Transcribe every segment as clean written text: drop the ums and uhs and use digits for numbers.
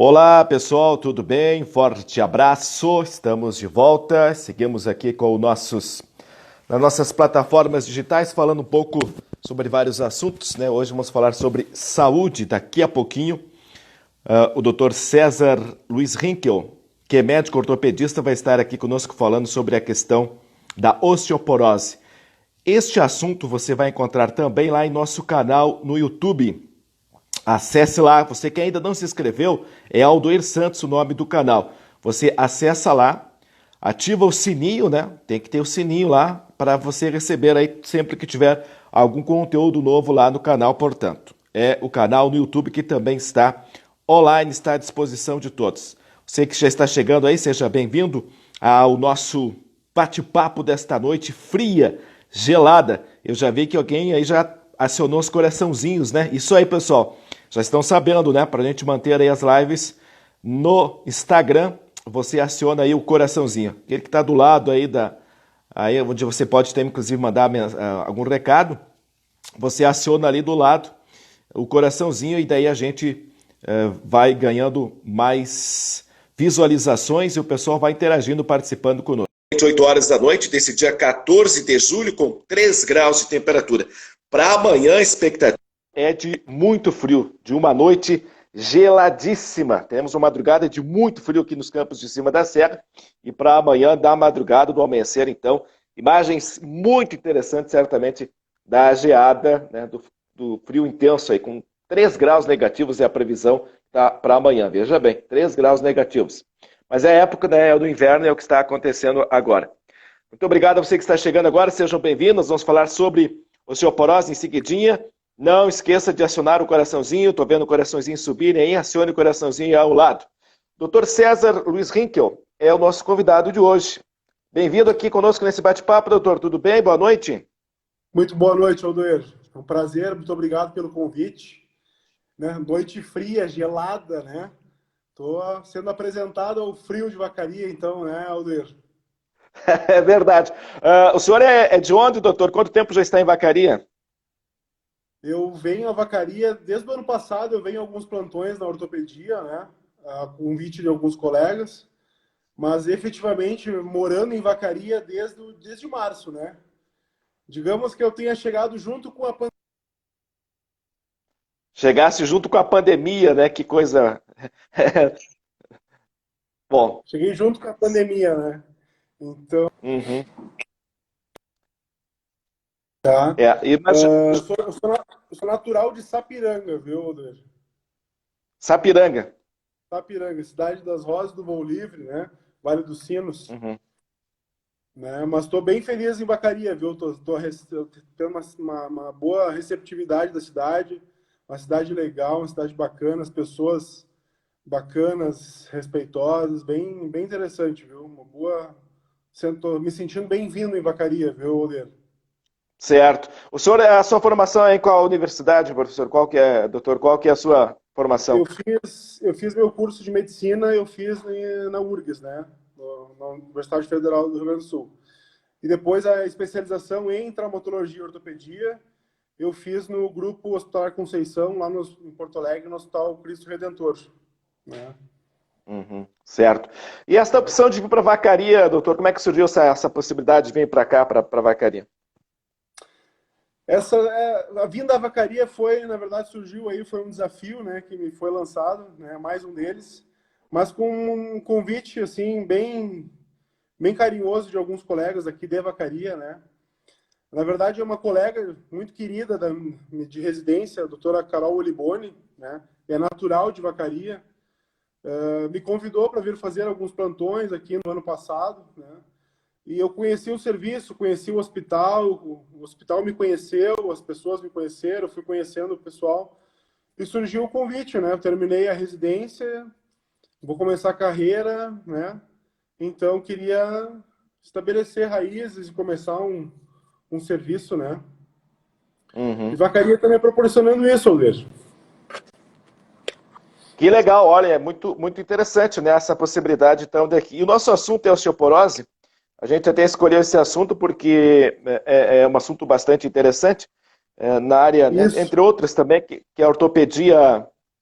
Olá pessoal, tudo bem? Forte abraço, estamos de volta, seguimos aqui com nas nossas plataformas digitais falando um pouco sobre vários assuntos, né? Hoje vamos falar sobre saúde, daqui a pouquinho o Dr. César Luiz Rinkel, que é médico ortopedista, vai estar aqui conosco falando sobre a questão da osteoporose. Este assunto você vai encontrar também lá em nosso canal no YouTube. Acesse lá, você que ainda não se inscreveu, é Aldoir Santos o nome do canal. Você acessa lá, ativa o sininho, né? Tem que ter o sininho lá para você receber aí sempre que tiver algum conteúdo novo lá no canal, portanto. É o canal no YouTube que também está online, está à disposição de todos. Você que já está chegando aí, seja bem-vindo ao nosso bate-papo desta noite fria, gelada. Eu já vi que alguém aí já acionou os coraçãozinhos, né? Isso aí, pessoal. Já estão sabendo, né? Para a gente manter aí as lives no Instagram, você aciona aí o coraçãozinho. Aquele que está do lado aí onde você pode ter, inclusive, mandar algum recado, você aciona ali do lado o coraçãozinho e daí a gente vai ganhando mais visualizações e o pessoal vai interagindo, participando conosco. 8 horas da noite desse dia 14 de julho com 3 graus de temperatura. Para amanhã, a expectativa é de muito frio, de uma noite geladíssima. Temos uma madrugada de muito frio aqui nos campos de cima da serra. E para amanhã, da madrugada, do amanhecer, então, imagens muito interessantes, certamente, da geada, né, do frio intenso aí, com 3 graus negativos é a previsão para amanhã. Veja bem, 3 graus negativos. Mas é a época, né, do inverno, é o que está acontecendo agora. Muito obrigado a você que está chegando agora, sejam bem-vindos. Vamos falar sobre osteoporose em seguidinha. Não esqueça de acionar o coraçãozinho, estou vendo o coraçãozinho subir aí, acione o coraçãozinho ao lado. Dr. César Luiz Rinkel é o nosso convidado de hoje. Bem-vindo aqui conosco nesse bate-papo, doutor. Tudo bem? Boa noite. Muito boa noite, Aldoir. É um prazer, muito obrigado pelo convite. Né? Noite fria, gelada, né? Estou sendo apresentado ao frio de Vacaria, então, né, Aldoir? É verdade. O senhor é de onde, doutor? Quanto tempo já está em Vacaria? Eu venho a Vacaria, desde o ano passado eu venho a alguns plantões na ortopedia, né? A convite de alguns colegas, mas efetivamente morando em Vacaria desde março, né? Digamos que eu tenha chegado junto com a pandemia. Chegasse junto com a pandemia, né? Que coisa. Bom. Cheguei junto com a pandemia, né? Então, Uhum. tá. Mas Eu sou natural de Sapiranga, viu, Aldoir? Sapiranga. Sapiranga, cidade das Rosas do Voo Livre, né? Vale dos Sinos. Uhum. Né? Mas estou bem feliz em Vacaria, viu? Tô tendo uma boa receptividade da cidade, uma cidade legal, uma cidade bacana, as pessoas bacanas, respeitosas, bem interessante, viu? Uma boa... Tô me sentindo bem-vindo em Vacaria, viu, Oleiro? Certo. O senhor, a sua formação é em qual universidade, professor? Qual que é, doutor? Qual que é a sua formação? Eu fiz meu curso de medicina, eu fiz na URGS, né? Na Universidade Federal do Rio Grande do Sul. E depois a especialização em traumatologia e ortopedia, eu fiz no grupo Hospitalar Conceição, lá em Porto Alegre, no Hospital Cristo Redentor. Né? Uhum, certo. E essa opção de vir para Vacaria, doutor, como é que surgiu essa possibilidade de vir para cá, para Vacaria? A vinda à Vacaria foi, na verdade, surgiu aí, foi um desafio, né, que me foi lançado, né, mais um deles, mas com um convite, assim, bem carinhoso de alguns colegas aqui de Vacaria, né. Na verdade, é uma colega muito querida de residência, a doutora Carol Oliboni, né, é natural de Vacaria, me convidou para vir fazer alguns plantões aqui no ano passado, né, e eu conheci o serviço, conheci o hospital me conheceu, as pessoas me conheceram, eu fui conhecendo o pessoal, e surgiu o convite, né, eu terminei a residência, vou começar a carreira, né, então queria estabelecer raízes e começar um serviço, né? Uhum. E Vacaria também proporcionando isso, Aldejo. Que legal, olha, é muito interessante, né, essa possibilidade então daqui. E o nosso assunto é osteoporose. A gente até escolheu esse assunto porque é um assunto bastante interessante na área, né, Isso. entre outras também, que é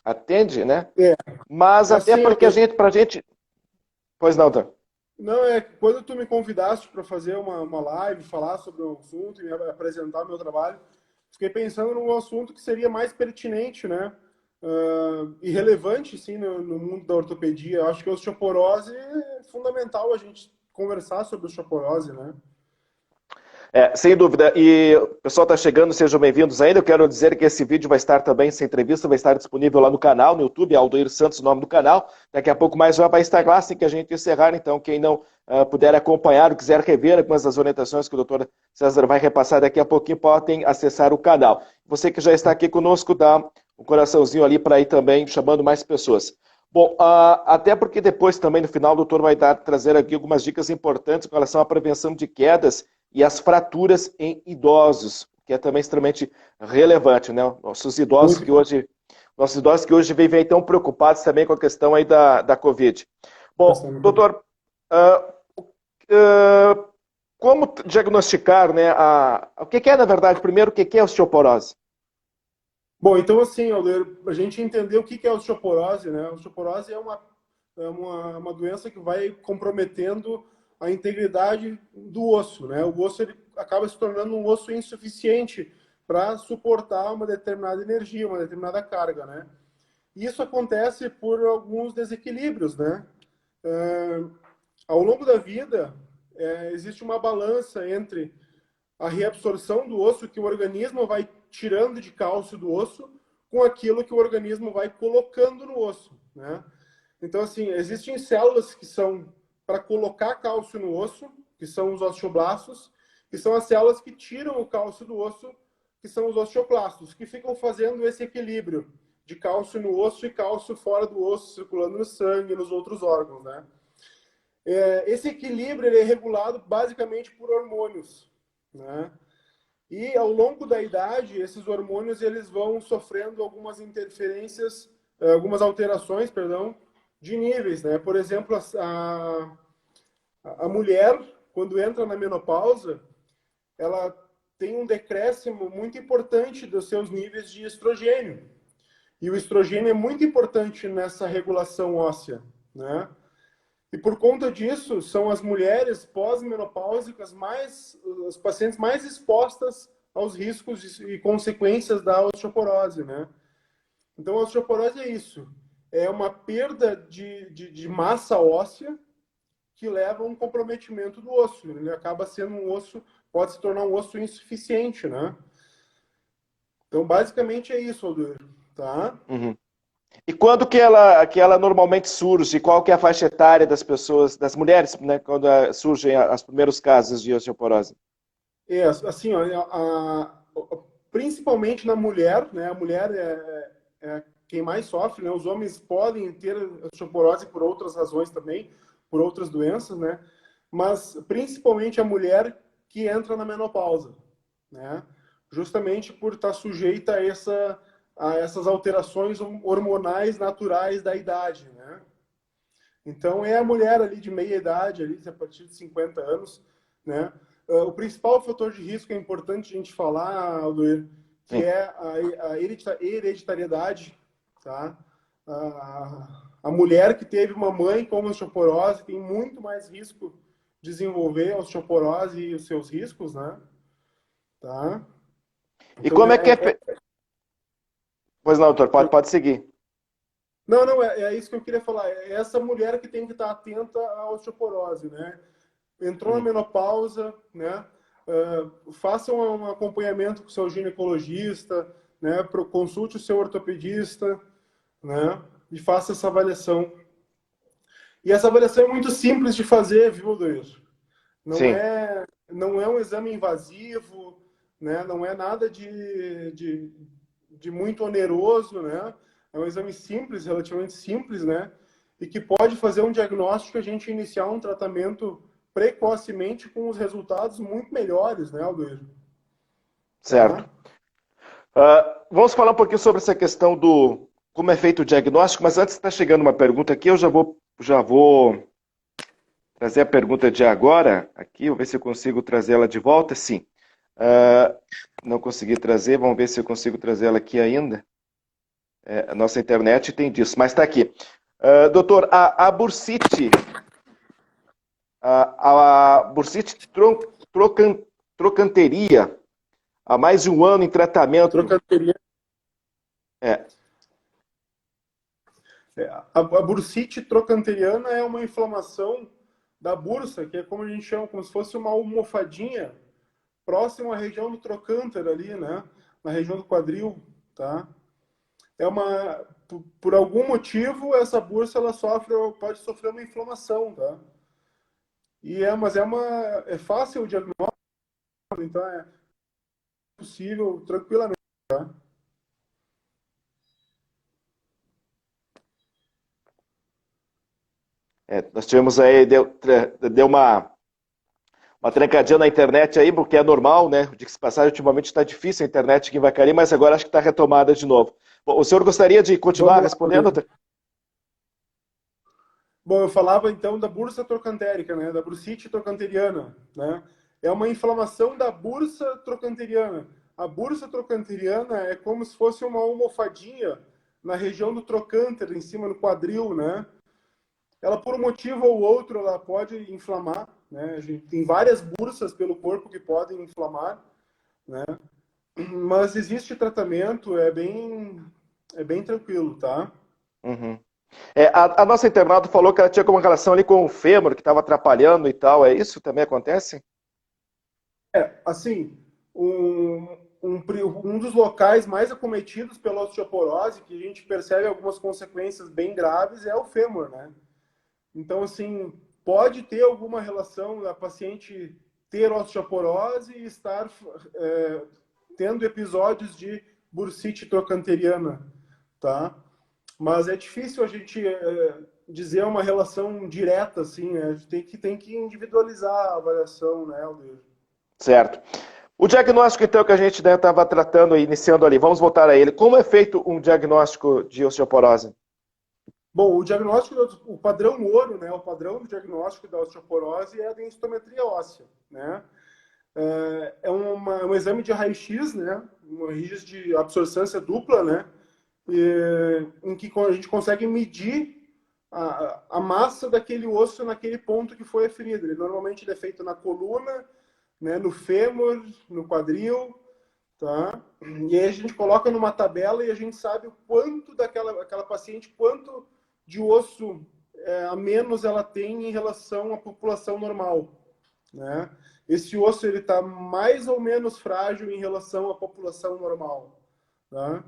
a atende, né? É, Mas até assim, porque pra gente... Pois não, tá? não, é que quando tu me convidaste para fazer uma live, falar sobre o assunto e me apresentar o meu trabalho, fiquei pensando num assunto que seria mais pertinente, né? E relevante, sim, no mundo da ortopedia. Eu acho que a osteoporose é fundamental a gente conversar sobre osteoporose, né? Sem dúvida. E o pessoal está chegando, sejam bem-vindos ainda. Eu quero dizer que esse vídeo vai estar também, essa entrevista vai estar disponível lá no canal, no YouTube, Aldoir Santos, o nome do canal. Daqui a pouco mais vai estar lá, assim que a gente encerrar. Então, quem não puder acompanhar ou quiser rever algumas das orientações que o doutor César vai repassar daqui a pouquinho, podem acessar o canal. Você que já está aqui conosco, dá um coraçãozinho ali para ir também chamando mais pessoas. Bom, até porque depois também no final o doutor vai trazer aqui algumas dicas importantes com relação à prevenção de quedas e as fraturas em idosos, que é também extremamente relevante, né? Muito Nossos idosos que hoje vivem tão preocupados também com a questão aí da Covid. Bom, importante. doutor, uh, uh, como diagnosticar, né, o que é, na verdade, primeiro, o que é osteoporose? Bom, então assim, Alder, a gente entender o que é a osteoporose, né? A osteoporose é uma doença que vai comprometendo a integridade do osso, né? O osso ele acaba se tornando um osso insuficiente para suportar uma determinada energia, uma determinada carga, né? E isso acontece por alguns desequilíbrios, né? Ao longo da vida, existe uma balança entre a reabsorção do osso que o organismo vai tirando de cálcio do osso com aquilo que o organismo vai colocando no osso, né? Então, assim, existem células que são para colocar cálcio no osso, que são os osteoblastos, que são as células que tiram o cálcio do osso, que são os osteoclastos, que ficam fazendo esse equilíbrio de cálcio no osso e cálcio fora do osso, circulando no sangue e nos outros órgãos, né? Esse equilíbrio ele é regulado basicamente por hormônios, né? E ao longo da idade, esses hormônios eles vão sofrendo algumas interferências, algumas alterações, perdão, de níveis, né? Por exemplo, a mulher, quando entra na menopausa, ela tem um decréscimo muito importante dos seus níveis de estrogênio. E o estrogênio é muito importante nessa regulação óssea, né? E por conta disso, são as mulheres pós-menopáusicas as pacientes mais expostas aos riscos e consequências da osteoporose, né? Então, a osteoporose é isso. É uma perda de massa óssea que leva a um comprometimento do osso. Ele acaba sendo um osso, pode se tornar um osso insuficiente, né? Então, basicamente é isso, Aldur, tá? Uhum. E quando que ela normalmente surge? Qual que é a faixa etária das pessoas, das mulheres, né, quando surgem os primeiros casos de osteoporose? Assim, ó, principalmente na mulher, né? A mulher é quem mais sofre, né? Os homens podem ter osteoporose por outras razões também, por outras doenças, né? Mas principalmente a mulher que entra na menopausa, né? Justamente por estar sujeita a essas alterações hormonais naturais da idade, né? Então, é a mulher ali de meia idade, ali, a partir de 50 anos, né? O principal fator de risco é importante a gente falar, Aldoir, que Sim. é a hereditariedade, tá? A mulher que teve uma mãe com osteoporose tem muito mais risco de desenvolver a osteoporose e os seus riscos, né? Tá? E Então, como é que é... Pois não, doutor, pode seguir. não, não, é isso que eu queria falar. É essa mulher que tem que estar atenta à osteoporose, né? Entrou na Uhum. menopausa, né? Faça um acompanhamento com o seu ginecologista, né? Consulte o seu ortopedista, né? E faça essa avaliação. E essa avaliação é muito simples de fazer, viu, Luiz? Sim, Não é um exame invasivo, né? Não é nada de muito oneroso, né? É um exame simples, relativamente simples, né? E que pode fazer um diagnóstico e a gente iniciar um tratamento precocemente com os resultados muito melhores, né, Aldoir? certo. Tá? Vamos falar um pouquinho sobre essa questão do como é feito o diagnóstico, mas antes está chegando uma pergunta aqui, eu já vou trazer a pergunta de agora aqui, vou ver se eu consigo trazer ela de volta. Sim. Não consegui trazer, vamos ver se eu consigo trazer ela aqui ainda. A nossa internet tem disso, mas está aqui. Doutor, a bursite, a bursite trocanteria, há mais de um ano em tratamento. Trocanteria. É, A bursite trocanteriana é uma inflamação da bursa, que é como a gente chama, como se fosse uma almofadinha próximo à região do trocânter ali, né? Na região do quadril, tá? É uma, por algum motivo, essa bursa ela pode sofrer uma inflamação, tá? Mas é fácil o diagnóstico, então é possível tranquilamente, tá? nós tivemos aí, deu uma trancadinha na internet aí, porque é normal, né? De que se passagem, ultimamente está difícil a internet aqui em Vacaria, mas agora acho que está retomada de novo. Bom, o senhor gostaria de continuar Vamos lá, respondendo? Rodrigo. Bom, eu falava então da bursa trocantérica, né? Da bursite trocanteriana, né? É uma inflamação da bursa trocanteriana. A bursa trocanteriana é como se fosse uma almofadinha na região do trocânter, em cima do quadril, né? Ela, por um motivo ou outro, ela pode inflamar, né? A gente tem várias bursas pelo corpo que podem inflamar, né? Mas existe tratamento, é bem tranquilo, tá? Uhum. A nossa internauta falou que ela tinha uma relação ali com o fêmur, que estava atrapalhando e tal. É isso? Também acontece? Assim, um dos locais mais acometidos pela osteoporose, que a gente percebe algumas consequências bem graves, é o fêmur, né? Então, assim, pode ter alguma relação da paciente ter osteoporose e estar tendo episódios de bursite trocanteriana, tá? Mas é difícil a gente dizer uma relação direta, assim, né? A gente tem que individualizar a avaliação, né, Aldir? Certo. O diagnóstico, então, que a gente estava tratando e iniciando ali, vamos voltar a ele. Como é feito um diagnóstico de osteoporose? Bom, o diagnóstico, o padrão ouro, né, o padrão do diagnóstico da osteoporose é a densitometria óssea, né? É um exame de raio-x, né? Um raio-x de absorção dupla, né? Em que a gente consegue medir a massa daquele osso naquele ponto que foi ferido. Normalmente ele é feito na coluna, né, no fêmur, no quadril, tá? E aí a gente coloca numa tabela e a gente sabe o quanto aquela paciente, quanto de osso a menos ela tem em relação à população normal, né? Esse osso ele está mais ou menos frágil em relação à população normal, tá?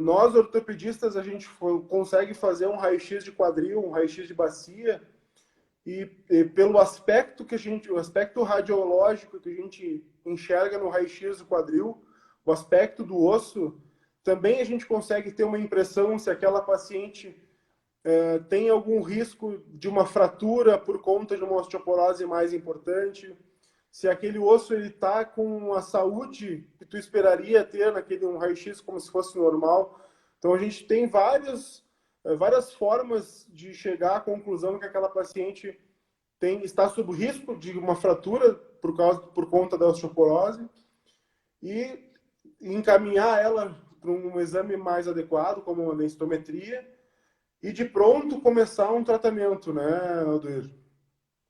Nós ortopedistas a gente consegue fazer um raio-x de quadril, um raio-x de bacia e pelo aspecto o aspecto radiológico que a gente enxerga no raio-x do quadril, o aspecto do osso, também a gente consegue ter uma impressão se aquela paciente tem algum risco de uma fratura por conta de uma osteoporose mais importante, se aquele osso ele está com a saúde que tu esperaria ter naquele um raio-x como se fosse normal. Então a gente tem várias formas de chegar à conclusão que aquela paciente está sob risco de uma fratura por conta da osteoporose e encaminhar ela para um exame mais adequado, como uma densitometria, e de pronto começar um tratamento, né, Aldir?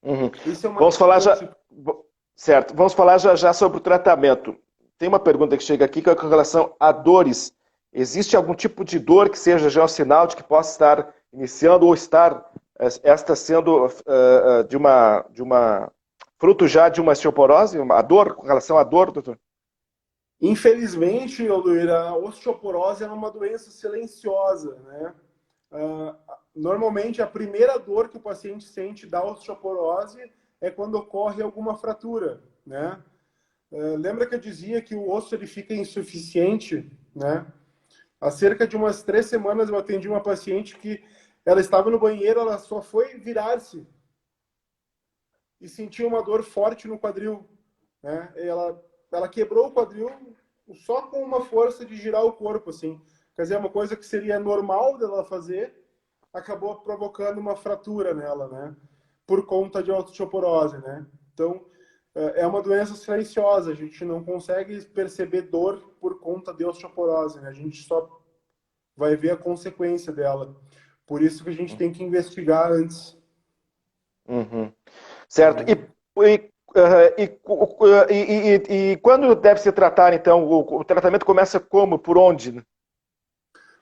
Uhum. Isso é o mais Vamos falar já. importante. Certo, vamos falar já sobre o tratamento. Tem uma pergunta que chega aqui que é com relação a dores. Existe algum tipo de dor que seja já um sinal de que possa estar iniciando ou estar esta sendo de uma fruto já de uma osteoporose? A dor, com relação à dor, doutor? Infelizmente, Aldir, a osteoporose é uma doença silenciosa, né? Normalmente, a primeira dor que o paciente sente da osteoporose é quando ocorre alguma fratura, né? Lembra que eu dizia que o osso ele fica insuficiente, né? Há cerca de umas 3 semanas eu atendi uma paciente que ela estava no banheiro, ela só foi virar-se e sentiu uma dor forte no quadril, né? Ela quebrou o quadril só com uma força de girar o corpo, assim. Quer dizer, uma coisa que seria normal dela fazer, acabou provocando uma fratura nela, né? Por conta de osteoporose, né? Então, é uma doença silenciosa, a gente não consegue perceber dor por conta de osteoporose, né? A gente só vai ver a consequência dela. Por isso que a gente tem que investigar antes. Uhum. Certo. Né? E quando deve se tratar, então? O tratamento começa como? Por onde?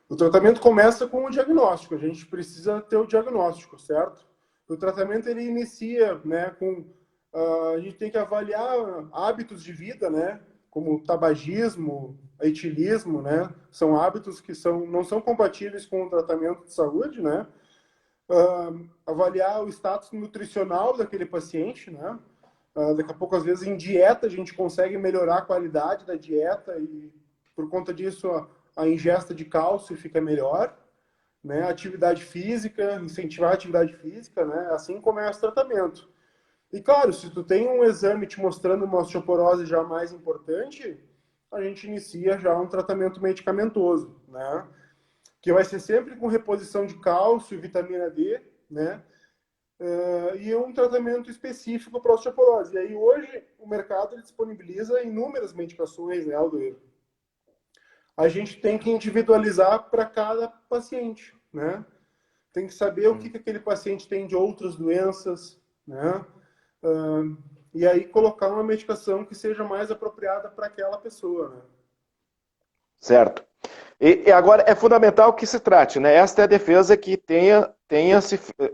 O tratamento começa com o diagnóstico. A gente precisa ter o diagnóstico, certo? O tratamento ele inicia, né, com a gente tem que avaliar hábitos de vida, né, como tabagismo, etilismo, né, são hábitos que não são compatíveis com o tratamento de saúde, né? Avaliar o status nutricional daquele paciente, né? Daqui a pouco, às vezes, em dieta, a gente consegue melhorar a qualidade da dieta e, por conta disso, a ingesta de cálcio fica melhor, né? Atividade física, incentivar a atividade física, né? Assim começa o tratamento. E, claro, se tu tem um exame te mostrando uma osteoporose já mais importante, a gente inicia já um tratamento medicamentoso, né? Que vai ser sempre com reposição de cálcio e vitamina D, né? E um tratamento específico para osteoporose. E aí hoje o mercado disponibiliza inúmeras medicações, né, Aldoeiro? A gente tem que individualizar para cada paciente, né? Tem que saber o que aquele paciente tem de outras doenças, né? E aí colocar uma medicação que seja mais apropriada para aquela pessoa, né? Certo. E agora é fundamental que se trate, né? Esta é a defesa que tenha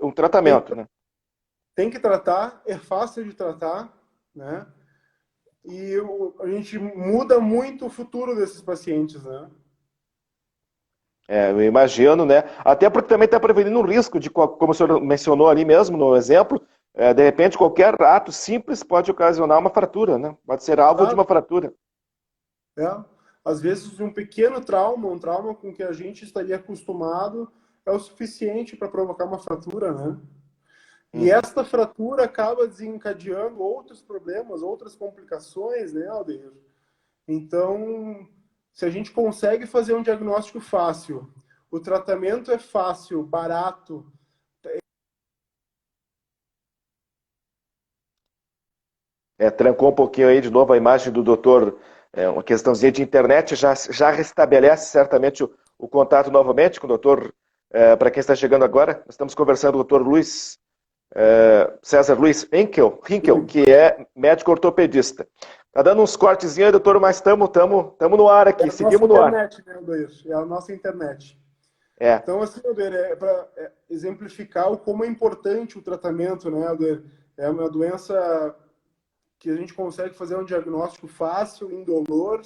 um Tem, tratamento, né? tem que tratar, é fácil de tratar, né? E a gente muda muito o futuro desses pacientes, né? Eu imagino, né? Até porque também está prevenindo um risco de, como o senhor mencionou ali mesmo no exemplo, de repente qualquer ato simples pode ocasionar uma fratura, né? Pode ser alvo de Claro, uma fratura. né? Às vezes um pequeno trauma, um trauma com que a gente estaria acostumado, é o suficiente para provocar uma fratura, né? E Uhum. esta fratura acaba desencadeando outros problemas, outras complicações, né, Aldeir? Então, se a gente consegue fazer um diagnóstico fácil, o tratamento é fácil, barato. Trancou um pouquinho aí de novo a imagem do doutor, uma questãozinha de internet, já restabelece certamente o contato novamente com o doutor, para quem está chegando agora, nós estamos conversando com o doutor Luiz, César Luiz Hinkel, que é médico ortopedista. Tá dando uns cortezinhos aí, doutor, mas estamos no ar É aqui, a nossa seguimos no ar. internet, né, Aldeir? É a nossa internet. É, Então, assim, Alder, é para exemplificar o como é importante o tratamento, né, Alder? É uma doença que a gente consegue fazer um diagnóstico fácil, indolor,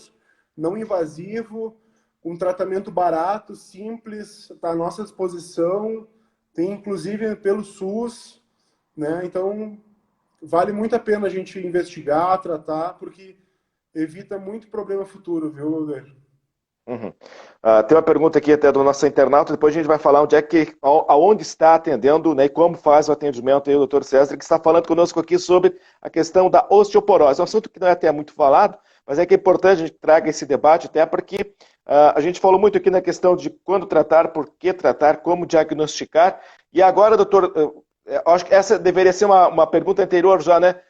não invasivo, um tratamento barato, simples, está à nossa disposição, tem inclusive pelo SUS, né? Então, vale muito a pena a gente investigar, tratar, porque evita muito problema futuro, viu, Alder? uhum. Tem uma pergunta aqui até do nosso internauta, depois a gente vai falar onde é que, aonde está atendendo, né, e como faz o atendimento aí o doutor César, que está falando conosco aqui sobre a questão da osteoporose. É um assunto que não é até muito falado, mas é que é importante a gente traga esse debate, até porque a gente falou muito aqui na questão de quando tratar, por que tratar, como diagnosticar, e agora, doutor, eu acho que essa deveria ser uma pergunta anterior já, né?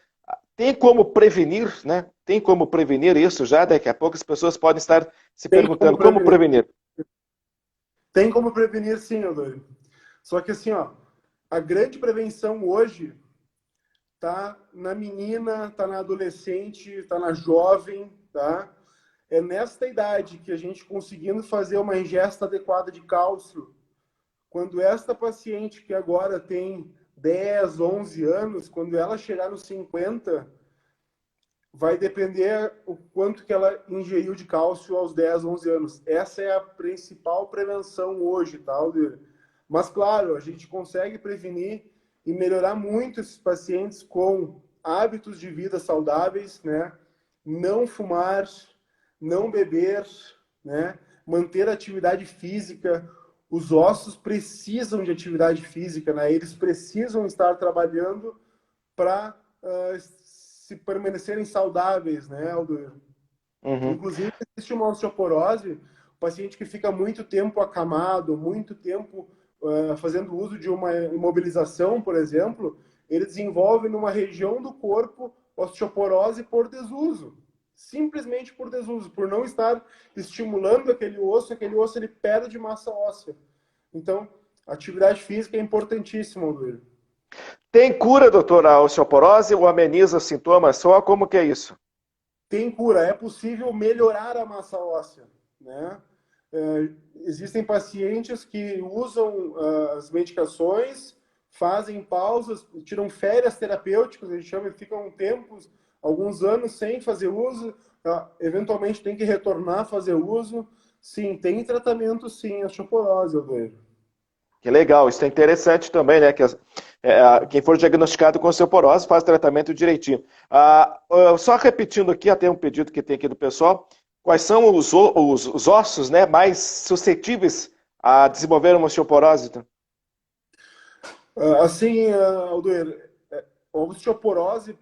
Tem como prevenir, né? Tem como prevenir isso já? Daqui a pouco as pessoas podem estar se Tem como perguntando como prevenir. prevenir. Tem como prevenir, sim, Alder. Só que assim, ó, a grande prevenção hoje tá na menina, tá na adolescente, tá na jovem, tá? É nesta idade que a gente conseguindo fazer uma ingesta adequada de cálcio, quando esta paciente que agora tem 10, 11 anos, quando ela chegar nos 50, vai depender o quanto que ela ingeriu de cálcio aos 10, 11 anos. Essa é a principal prevenção hoje, tá, Aldir? Mas, claro, a gente consegue prevenir e melhorar muito esses pacientes com hábitos de vida saudáveis, né? Não fumar, não beber, né? Manter a atividade física. Os ossos precisam de atividade física, né? Eles precisam estar trabalhando para se permanecerem saudáveis, né, Aldo? Uhum. Inclusive, existe uma osteoporose, o paciente que fica muito tempo acamado, muito tempo fazendo uso de uma imobilização, por exemplo, ele desenvolve numa região do corpo osteoporose por desuso, simplesmente por desuso, por não estar estimulando aquele osso ele perde massa óssea. Então, atividade física é importantíssima, Luiz. Tem cura, doutor, a osteoporose ou ameniza os sintomas só? Como que é isso? Tem cura, é possível melhorar a massa óssea, né? Existem pacientes que usam as medicações, fazem pausas, tiram férias terapêuticas, a gente chama, ficam tempos, alguns anos sem fazer uso, eventualmente tem que retornar a fazer uso. Sim, tem tratamento sim, a osteoporose, Aldoeiro. Que legal, isso é interessante também, né? Que quem for diagnosticado com osteoporose faz tratamento direitinho. Só repetindo aqui, até um pedido que tem aqui do pessoal, quais são os ossos, né, mais suscetíveis a desenvolver uma osteoporose? Então? Assim, Aldoeiro, a osteoporose,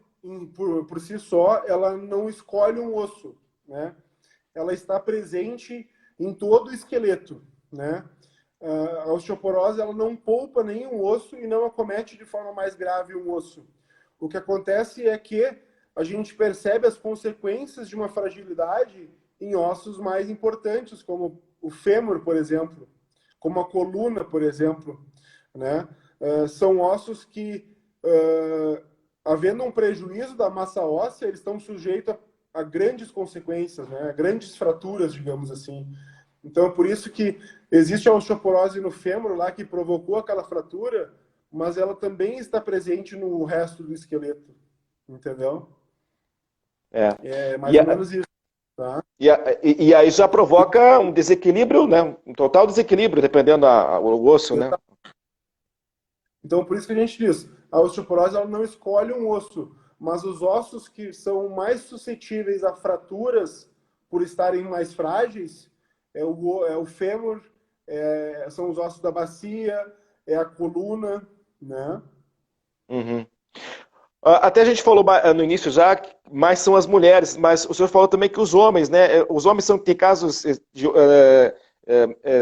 por si só, ela não escolhe um osso, né? Ela está presente em todo o esqueleto, né? A osteoporose, ela não poupa nenhum osso e não acomete de forma mais grave um osso. O que acontece é que a gente percebe as consequências de uma fragilidade em ossos mais importantes, como o fêmur, por exemplo, como a coluna, por exemplo, né? São ossos que, havendo um prejuízo da massa óssea, eles estão sujeitos a grandes consequências, né? A grandes fraturas, digamos assim. Então, é por isso que existe a osteoporose no fêmur lá que provocou aquela fratura, mas ela também está presente no resto do esqueleto, entendeu? É. É mais E, ou menos isso, tá? e aí já provoca um desequilíbrio, né? Um total desequilíbrio, dependendo do osso, né? Então, por isso que a gente diz, a osteoporose ela não escolhe um osso, mas os ossos que são mais suscetíveis a fraturas por estarem mais frágeis é o fêmur, são os ossos da bacia, é a coluna, né? Uhum. Até a gente falou no início já, mais são as mulheres, mas o senhor falou também que os homens, né? Os homens têm casos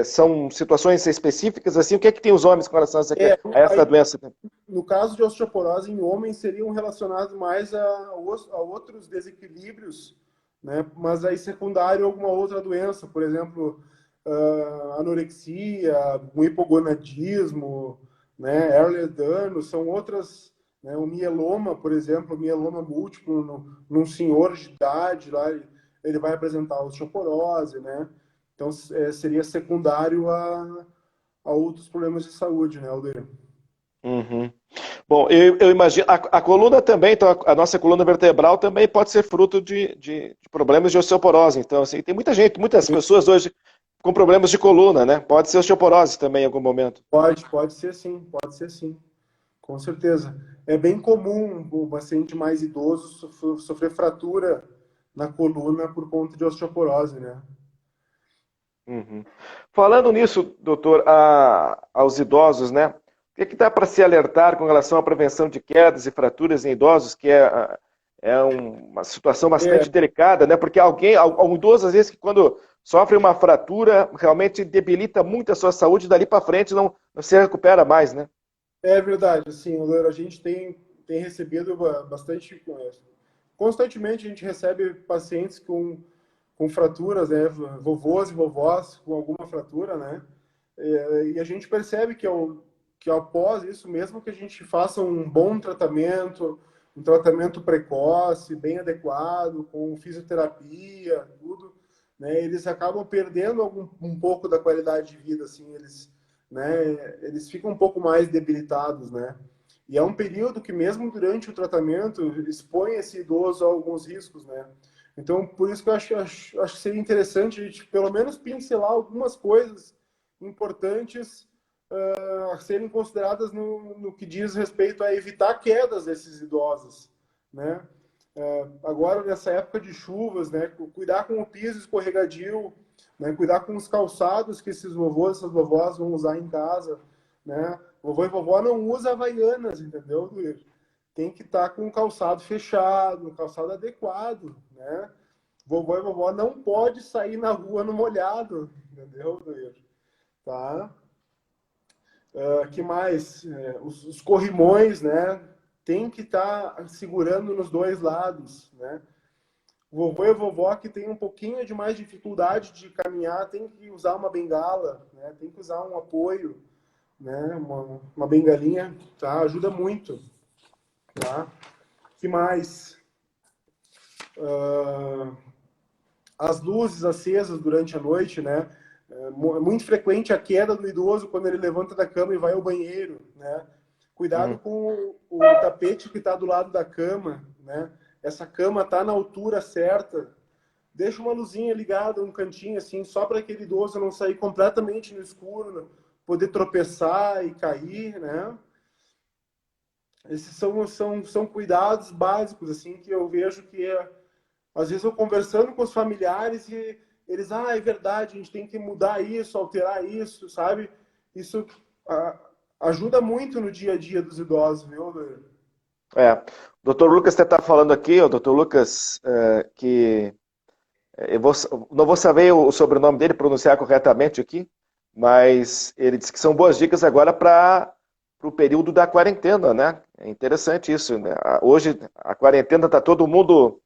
são situações específicas, assim, o que é que tem os homens com relação a essa Aí, doença? no caso de osteoporose em homens, seriam relacionados mais a outros desequilíbrios, né? Mas aí secundário a alguma outra doença, por exemplo, anorexia, um hipogonadismo, né? Ehlers-Danlos, são outras, né? O mieloma, por exemplo, o mieloma múltiplo num senhor de idade, lá ele vai apresentar osteoporose, né? Então, seria secundário a outros problemas de saúde, né, Aldeia? Uhum. Bom, eu imagino, a coluna também, então a nossa coluna vertebral também pode ser fruto de problemas de osteoporose. Então, assim, tem muita gente, muitas pessoas hoje com problemas de coluna, né? Pode ser osteoporose também em algum momento. Pode ser sim, com certeza. É bem comum o paciente mais idoso sofrer fratura na coluna por conta de osteoporose, né? Uhum. Falando nisso, doutor, aos idosos, né? O que dá para se alertar com relação à prevenção de quedas e fraturas em idosos, que é uma situação É, bastante delicada, né? Porque um idoso, às vezes, que quando sofre uma fratura, realmente debilita muito a sua saúde, dali para frente não se recupera mais, né? é verdade, assim, a gente tem recebido bastante, constantemente a gente recebe pacientes com fraturas, né? Vovôs e vovós com alguma fratura, né? E a gente percebe que após isso, mesmo que a gente faça um bom tratamento, um tratamento precoce, bem adequado, com fisioterapia, tudo, né, eles acabam perdendo um pouco da qualidade de vida, assim, eles ficam um pouco mais debilitados, né? E é um período que mesmo durante o tratamento expõe esse idoso a alguns riscos, né? Então, por isso que eu acho que seria interessante a gente pelo menos pincelar algumas coisas importantes a serem consideradas no que diz respeito a evitar quedas desses idosos, né? Agora, nessa época de chuvas, né? Cuidar com o piso escorregadio, né? Cuidar com os calçados que esses vovôs, essas vovós vão usar em casa, né? Vovô e vovó não usa havaianas, entendeu, Luiz? Tem que estar com o calçado fechado, um calçado adequado, né? Vovô e vovó não pode sair na rua no molhado, entendeu, Luiz? Tá? Que mais? Os corrimões, né? Tem que estar segurando nos dois lados, né? vovô e vovó que tem um pouquinho de mais dificuldade de caminhar, tem que usar uma bengala, né? Tem que usar um apoio, né? Uma bengalinha, tá? Ajuda muito, tá? Que mais? As luzes acesas durante a noite, né? É muito frequente a queda do idoso quando ele levanta da cama e vai ao banheiro, né? Cuidado Uhum. com o tapete que está do lado da cama, né? Essa cama está na altura certa. Deixa uma luzinha ligada, um cantinho assim, só para aquele idoso não sair completamente no escuro, né? Poder tropeçar e cair, né? Esses são cuidados básicos, assim, que eu vejo que às vezes eu conversando com os familiares e eles, é verdade, a gente tem que mudar isso, alterar isso, sabe? Isso ajuda muito no dia a dia dos idosos, viu, Luiz? É. O doutor Lucas está falando aqui, o doutor Lucas, que não vou saber o sobrenome dele, pronunciar corretamente aqui, mas ele disse que são boas dicas agora para o período da quarentena, né? É interessante isso, né? Hoje a quarentena está todo mundo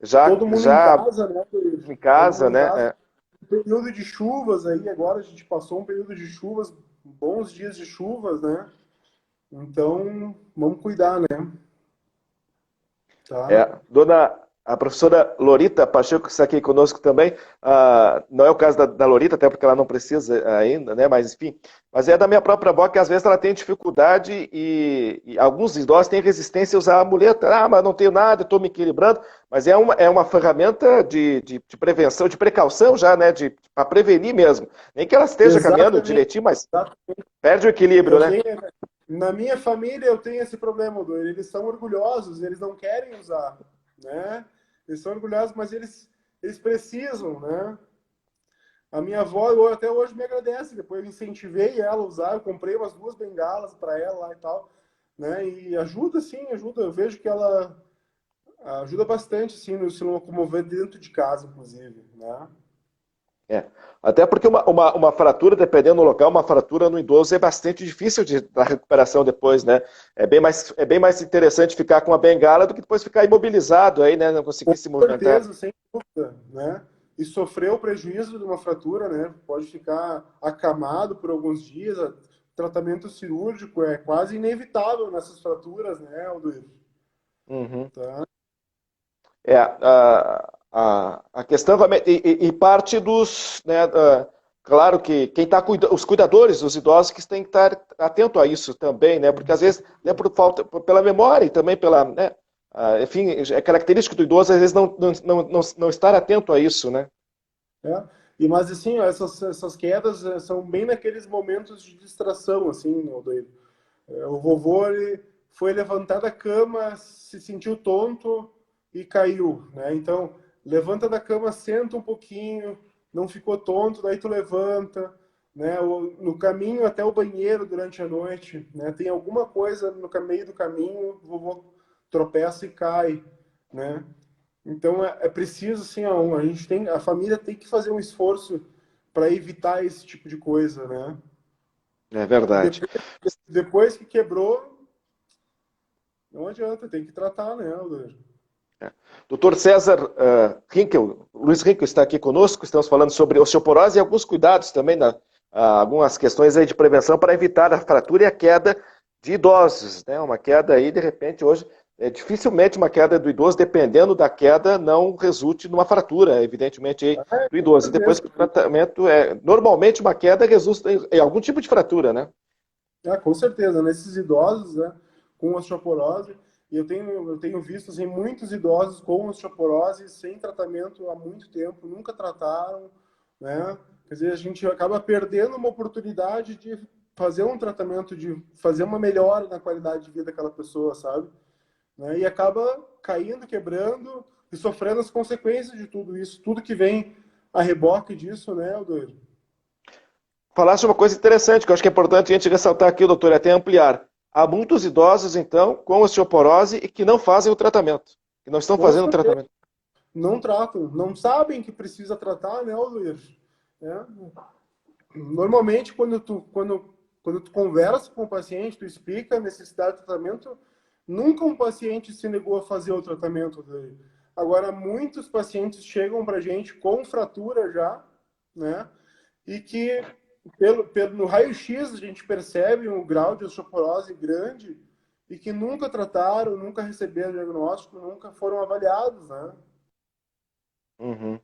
já, Todo mundo em já casa, né, Luiz? em Todo casa, mundo em né? casa. Período de chuvas aí, agora a gente passou um período de chuvas, bons dias de chuvas, né? Então, vamos cuidar, né? Tá? A professora Lorita Pacheco está aqui conosco também. Não é o caso da Lorita, até porque ela não precisa ainda, né? Mas enfim. Mas é da minha própria avó que às vezes ela tem dificuldade e alguns idosos têm resistência a usar a muleta. Mas não tenho nada, estou me equilibrando. Mas é uma ferramenta de prevenção, de precaução já, né? Para prevenir mesmo. Nem que ela esteja caminhando Exatamente. direitinho, mas Exatamente. perde o equilíbrio, Eu né? tenho, na minha família eu tenho esse problema, Edu. Eles são orgulhosos, eles não querem usar, né? Eles são orgulhosos, mas eles precisam, né? A minha avó até hoje me agradece. Depois eu incentivei ela a usar, eu comprei umas 2 bengalas para ela lá e tal, né? E ajuda, sim, ajuda. Eu vejo que ela ajuda bastante, sim, no se locomover dentro de casa, inclusive, né? É. Até porque uma fratura, dependendo do local, uma fratura no idoso é bastante difícil da recuperação depois, né? É bem mais interessante ficar com a bengala do que depois ficar imobilizado aí, né? Não Com conseguir se movimentar. certeza, sem dúvida, né? E sofrer o prejuízo de uma fratura, né? Pode ficar acamado por alguns dias. O tratamento cirúrgico é quase inevitável nessas fraturas, né, Aldo? Uhum. Tá? A questão e parte dos, né, claro que quem está os cuidadores, os idosos que têm que estar atento a isso também, né? Porque às vezes, né, por falta, pela memória e também pela, né, enfim, é característica do idoso às vezes não estar atento a isso, né? É. E mas assim, ó, essas quedas são bem naqueles momentos de distração, assim, Aldoir. O vovô ele foi levantar da cama, se sentiu tonto e caiu, né? Então, levanta da cama, senta um pouquinho, não ficou tonto, daí tu levanta, né? No caminho até o banheiro durante a noite, né? Tem alguma coisa no meio do caminho, o vovô tropeça e cai, né? Então é preciso assim, a família tem que fazer um esforço para evitar esse tipo de coisa, né? É E verdade. depois que quebrou, não adianta, tem que tratar, né, Alder? Doutor César Rinkel, Luiz Rinkel está aqui conosco, estamos falando sobre osteoporose e alguns cuidados também, algumas questões aí de prevenção para evitar a fratura e a queda de idosos, né? Uma queda aí, de repente, hoje, dificilmente uma queda do idoso, dependendo da queda, não resulte numa fratura, evidentemente, aí, É, do com idoso. E depois certeza. que o tratamento normalmente uma queda resulta em algum tipo de fratura, né? Com certeza. Nesses idosos, né, com osteoporose, e eu tenho visto assim, muitos idosos com osteoporose sem tratamento há muito tempo, nunca trataram, né? Quer dizer, a gente acaba perdendo uma oportunidade de fazer um tratamento, de fazer uma melhora na qualidade de vida daquela pessoa, sabe? Né? E acaba caindo, quebrando e sofrendo as consequências de tudo isso, tudo que vem a reboque disso, né, Aldoir? Falaste uma coisa interessante, que eu acho que é importante a gente ressaltar aqui, doutor, e até ampliar. Há muitos idosos, então, com osteoporose e que não fazem o tratamento, que não estão Com fazendo o certeza. tratamento. Não tratam, não sabem que precisa tratar, né, Aldoir? É. Normalmente, quando tu conversa com o paciente, tu explica a necessidade do tratamento, nunca um paciente se negou a fazer o tratamento. Aldoir. Agora, muitos pacientes chegam para a gente com fratura já, né? E que no raio-x a gente percebe um grau de osteoporose grande e que nunca trataram, nunca receberam diagnóstico, nunca foram avaliados, né? Uhum.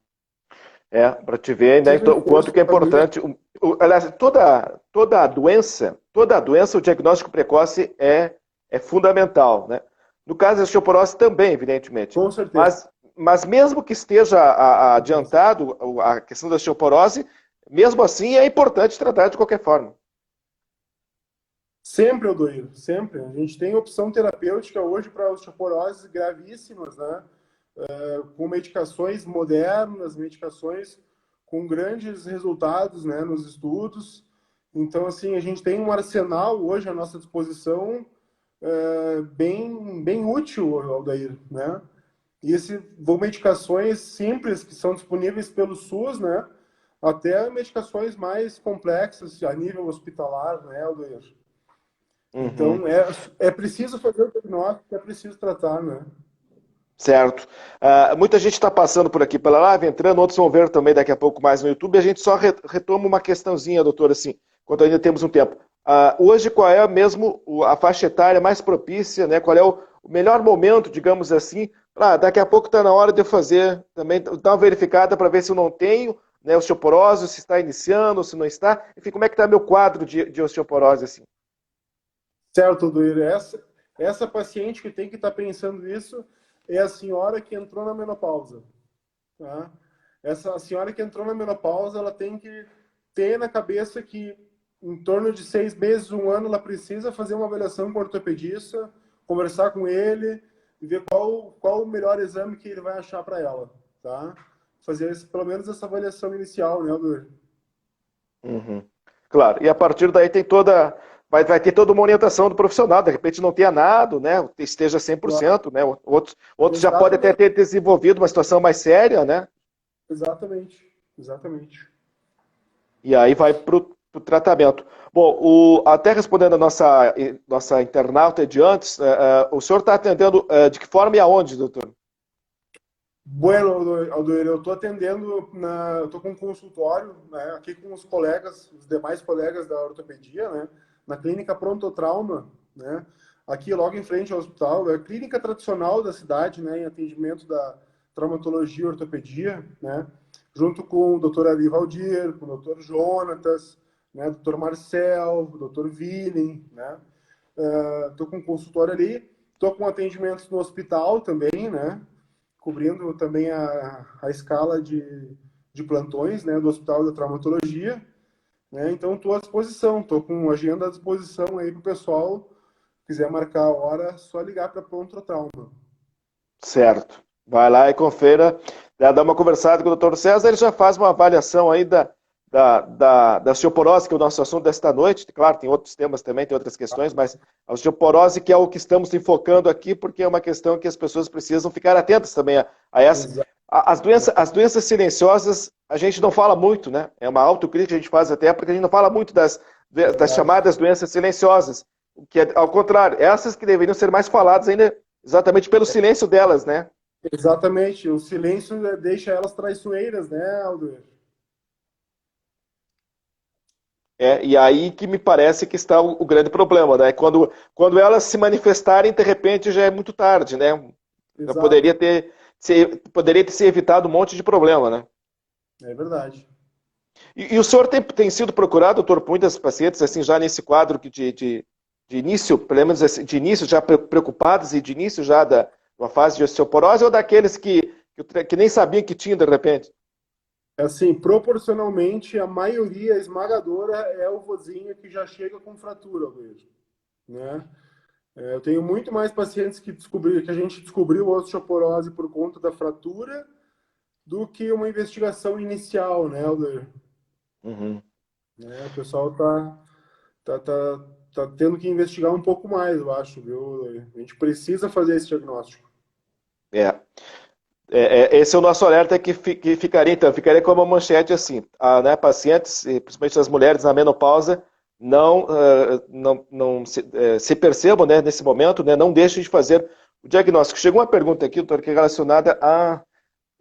Para te ver, né, Precisa um então, o quanto esforço que é da família. importante. Aliás, toda a doença, o diagnóstico precoce é fundamental, né? No caso da osteoporose também, evidentemente. Com certeza. Mas mesmo que esteja adiantado a questão da osteoporose, mesmo assim é importante tratar de qualquer forma. Sempre, Odoir, sempre. A gente tem opção terapêutica hoje para osteoporoses gravíssimas, né? Com medicações modernas, medicações com grandes resultados, né, nos estudos. Então, assim, a gente tem um arsenal hoje à nossa disposição bem útil, Aldair, né? E vão medicações simples que são disponíveis pelo SUS, né? Até medicações mais complexas a nível hospitalar, né, Aldair? Uhum. Então, é preciso fazer o diagnóstico, é preciso tratar, né? Certo. Muita gente está passando por aqui pela live, entrando, outros vão ver também daqui a pouco mais no YouTube. A gente só retoma uma questãozinha, doutor, assim, quando ainda temos um tempo. Hoje, qual é mesmo a faixa etária mais propícia, né? Qual é o melhor momento, digamos assim, daqui a pouco está na hora de eu fazer também, dar uma verificada para ver se eu não tenho, né, osteoporose, se está iniciando, se não está. Enfim, como é que está meu quadro de osteoporose, assim? Certo, Duílio. Essa paciente que tem que estar pensando isso é a senhora que entrou na menopausa. Tá? Essa senhora que entrou na menopausa, ela tem que ter na cabeça que em torno de 6 meses, um ano, ela precisa fazer uma avaliação com o ortopedista, conversar com ele e ver qual o melhor exame que ele vai achar para ela. Tá? Fazer pelo menos essa avaliação inicial, né, Duílio? Uhum. Claro, e a partir daí vai ter toda uma orientação do profissional, de repente não tenha nada, né, esteja 100%, né, outros já podem até Exatamente. ter desenvolvido uma situação mais séria, né, Exatamente. Exatamente. e aí vai para o tratamento. Bom, até respondendo a nossa internauta de antes, o senhor está atendendo de que forma e aonde, doutor? Bueno, Aldoir, eu estou atendendo, eu estou com um consultório, né, aqui com os colegas, os demais colegas da ortopedia, né, na clínica Pronto Trauma, né, aqui logo em frente ao hospital, é a clínica tradicional da cidade, né, em atendimento da traumatologia e ortopedia, né, junto com o Dr. Ari Valdir, com o Dr. Jonatas, né, Dr. Marcel, o Dr. Willing, né, estou com um consultório ali, estou com atendimentos no hospital também, né, cobrindo também a escala de plantões, né, do Hospital da Traumatologia, né, então estou à disposição, estou com agenda à disposição aí para o pessoal, quiser marcar a hora, só ligar para Pronto Trauma. Certo. Vai lá e confira, dá uma conversada com o doutor César, ele já faz uma avaliação aí da osteoporose, que é o nosso assunto desta noite. Claro, tem outros temas também, tem outras questões, mas a osteoporose que é o que estamos enfocando aqui, porque é uma questão que as pessoas precisam ficar atentas também a essa. Exato. As doenças silenciosas, a gente não fala muito, né? É uma autocrítica que a gente faz até, porque a gente não fala muito das chamadas doenças silenciosas, que é ao contrário, essas que deveriam ser mais faladas ainda exatamente pelo silêncio delas, né? Exatamente, o silêncio deixa elas traiçoeiras, né, Aldo? E aí que me parece que está o grande problema, né? Quando elas se manifestarem, de repente já é muito tarde, né? Já Exato, poderia ter se evitado um monte de problema, né? é verdade. E o senhor tem sido procurado, doutor, por muitas pacientes, assim, já nesse quadro de início, pelo menos assim, de início, já preocupados e de início já da uma fase de osteoporose, ou daqueles que nem sabiam que tinham de repente? Assim, proporcionalmente, a maioria esmagadora é o vozinho que já chega com fratura, eu vejo, né? Eu tenho muito mais pacientes que a gente descobriu osteoporose por conta da fratura do que uma investigação inicial, né, Alder? Uhum. O pessoal tá, tá, tá tendo que investigar um pouco mais, eu acho, viu? A gente precisa fazer esse diagnóstico. É. Esse é o nosso alerta que ficaria, então, ficaria como uma manchete assim, né, pacientes, principalmente as mulheres na menopausa, não se percebam, né, nesse momento, né, não deixem de fazer o diagnóstico. Chegou uma pergunta aqui, doutor, que é relacionada a...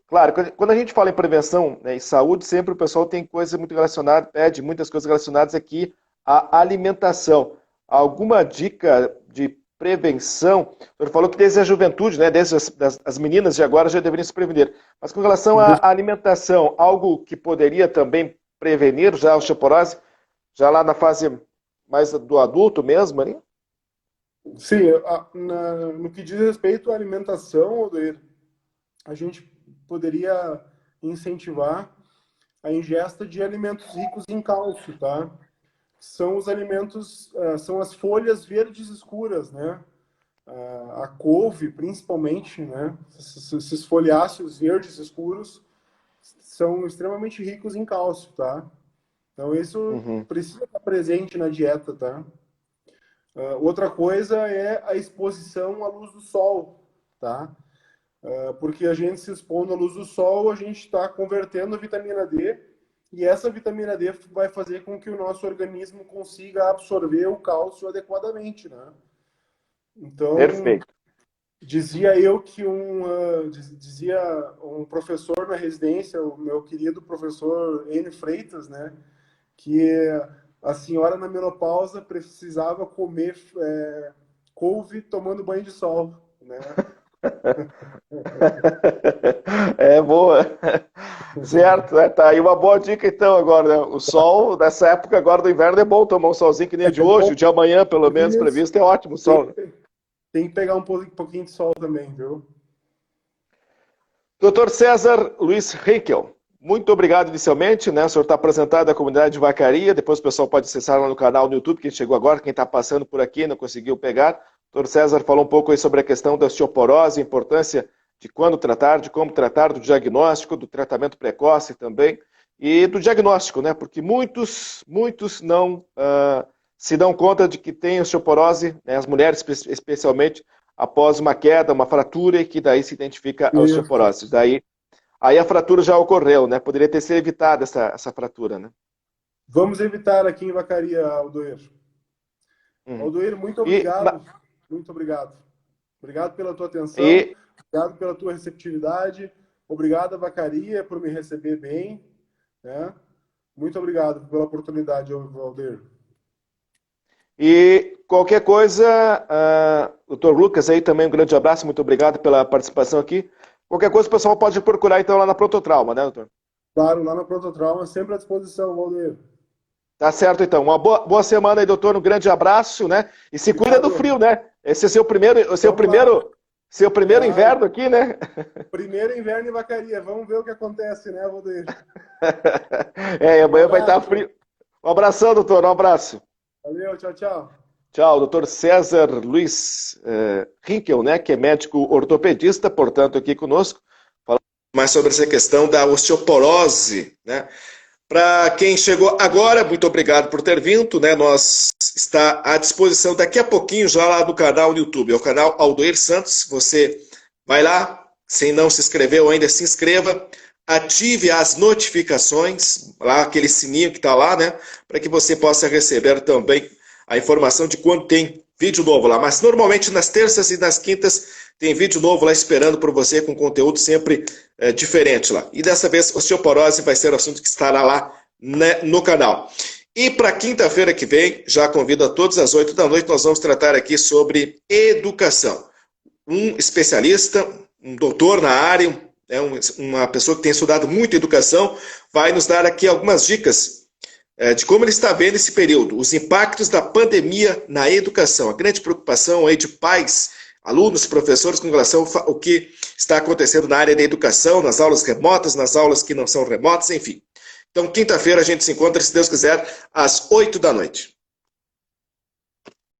Claro, quando a gente fala em prevenção, né, e saúde, sempre o pessoal tem coisa muito relacionada, pede muitas coisas relacionadas aqui à alimentação. Alguma dica de prevenção? O senhor falou que desde a juventude, né, desde as meninas de agora já deveriam se prevenir. Mas com relação à alimentação, algo que poderia também prevenir já a osteoporose, já lá na fase mais do adulto mesmo, ali? Sim, no que diz respeito à alimentação, Odair, a gente poderia incentivar a ingesta de alimentos ricos em cálcio, tá? São os alimentos, são as folhas verdes escuras, né? A couve, principalmente, né? Esses folháceos verdes escuros são extremamente ricos em cálcio, tá? Então, isso precisa estar presente na dieta, tá? Outra coisa é a exposição à luz do sol, tá? Porque a gente se expondo à luz do sol, a gente está convertendo a vitamina D, e essa vitamina D vai fazer com que o nosso organismo consiga absorver o cálcio adequadamente, né? Então, Perfeito. dizia um professor na residência, o meu querido professor N. Freitas, né? Que a senhora na menopausa precisava comer couve tomando banho de sol, né? É boa. Certo, né? Tá aí uma boa dica então agora, né? O sol, nessa época agora do inverno é bom tomar um solzinho que nem o de hoje, o de amanhã pelo menos previsto, é ótimo o sol. Tem que pegar um pouquinho de sol também, viu? Dr. César Luiz Hinkel, muito obrigado inicialmente, né? O senhor está apresentado à comunidade de Vacaria, depois o pessoal pode acessar lá no canal no YouTube, quem chegou agora, quem está passando por aqui não conseguiu pegar. O Dr. César falou um pouco aí sobre a questão da osteoporose, a importância de quando tratar, de como tratar, do diagnóstico, do tratamento precoce também, e do diagnóstico, né? Porque muitos não se dão conta de que tem osteoporose, né? As mulheres especialmente, após uma queda, uma fratura, e que daí se identifica a osteoporose. Aí a fratura já ocorreu, né? Poderia ter sido evitada essa fratura, né? Vamos evitar aqui em Vacaria, Aldoir. Aldoir, muito obrigado. Muito obrigado. Obrigado pela tua atenção, obrigado pela tua receptividade, obrigado a Vacaria por me receber bem, né? Muito obrigado pela oportunidade, Aldoir. E qualquer coisa, doutor Lucas aí também um grande abraço, muito obrigado pela participação aqui. Qualquer coisa o pessoal pode procurar então lá na Prontotrauma, né, doutor? Claro, lá na Prontotrauma, sempre à disposição, Valdeir. Tá certo então. Uma boa semana aí, doutor, um grande abraço, né? E se cuida do frio, né? Esse é seu primeiro inverno aqui, né? Primeiro inverno em Vacaria, vamos ver o que acontece, né, Valdeir? Amanhã vai estar frio. Um abração, doutor, um abraço. Valeu, tchau, tchau. Tchau, doutor César Luiz Hinkel, né, que é médico ortopedista, portanto, aqui conosco, falando mais sobre essa questão da osteoporose, né? Para quem chegou agora, muito obrigado por ter vindo, né? Nós está à disposição daqui a pouquinho já lá do canal no YouTube, é o canal Aldoir Santos. Você vai lá, se não se inscreveu ainda, se inscreva, ative as notificações, lá aquele sininho que está lá, né? Para que você possa receber também a informação de quando tem vídeo novo lá. Mas normalmente nas terças e nas quintas tem vídeo novo lá esperando por você com conteúdo sempre diferente lá. E dessa vez osteoporose vai ser o assunto que estará lá, né, no canal. E para quinta-feira que vem, já convido a todos às 8 da noite, nós vamos tratar aqui sobre educação. Um especialista, um doutor na área, uma pessoa que tem estudado muito educação, vai nos dar aqui algumas dicas de como ele está vendo esse período, os impactos da pandemia na educação, a grande preocupação aí de pais, alunos, professores com relação ao que está acontecendo na área da educação, nas aulas remotas, nas aulas que não são remotas, enfim. Então, quinta-feira a gente se encontra, se Deus quiser, às 8 da noite.